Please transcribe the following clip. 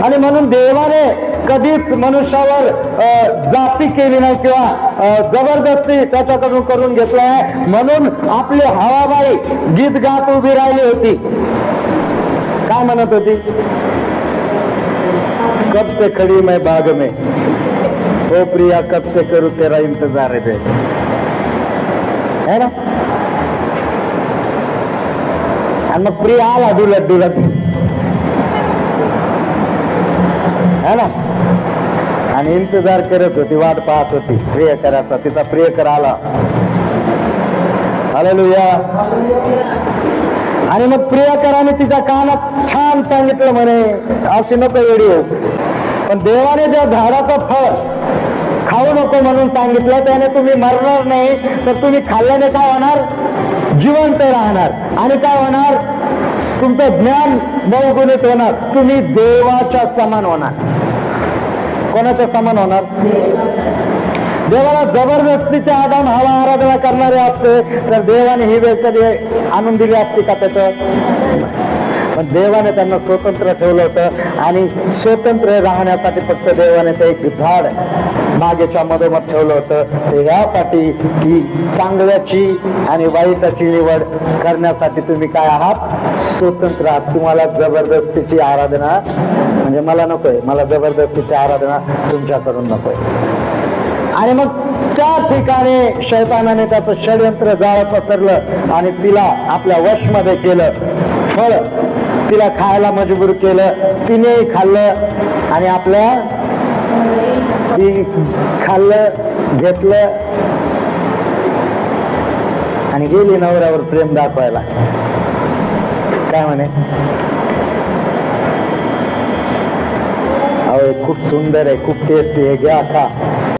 आणि म्हणून देवाने कधीच मनुष्यावर जाती केली नाही किंवा जबरदस्ती त्याच्याकडून करून घेतलं आहे. म्हणून आपली हवाबाई गीत गात उभी राहिली होती. काय म्हणत होती? कब से खड़ी मैं बाग में, ओ प्रिया कब से करू तेरा इंतजार है ना. आणि मग प्रिया आला डुलत डुलत है ना, आणि इंतजार करत होती, वाट पाहत होती प्रियकराचा. तिचा प्रियकर आला. हालेलुया. आणि मग प्रियकराने तिच्या कानात छान सांगितलं म्हणे, अशी नको एवढी हो, पण देवाने ज्या झाडाचं फळ खाऊ नको म्हणून सांगितलं त्याने तुम्ही मरणार नाही, तर तुम्ही खाल्ल्याने काय होणार? जिवंत राहणार. आणि काय होणार? तुमचं ज्ञान बहुगुणित होणार. तुम्ही देवाच्या समान होणार. कोणाच्या समान होणार? देवाला जबरदस्तीच्या आदान हवा आराधना करणारे असते, तर देवाने ही वेळ कधी आणून दिली असती का त्याचं? पण देवाने त्यांना स्वतंत्र ठेवलं होतं. आणि स्वतंत्र राहण्यासाठी फक्त देवाने ते एक झाड बागेच्या मधोमध ठेवलं होतं. ते यासाठी की चांगल्याची आणि वाईटाची निवड करण्यासाठी तुम्ही काय आहात? स्वतंत्र आहात. तुम्हाला जबरदस्तीची आराधना म्हणजे मला नकोय, मला जबरदस्तीची आराधना तुमच्याकडून नकोय. आणि मग त्या ठिकाणी शैतानाने त्याचं षडयंत्र जाळ पसरलं आणि तिला आपल्या वशमध्ये केलं. फळ तिला खायला मजबूर केलं. तिनेही खाल्लं आणि आपल्या ती खाल्लं, घेतलं आणि गेली नवऱ्यावर प्रेम दाखवायला. काय म्हणे? अहो खूप सुंदर आहे, खूप टेस्टी आहे, घ्या खा.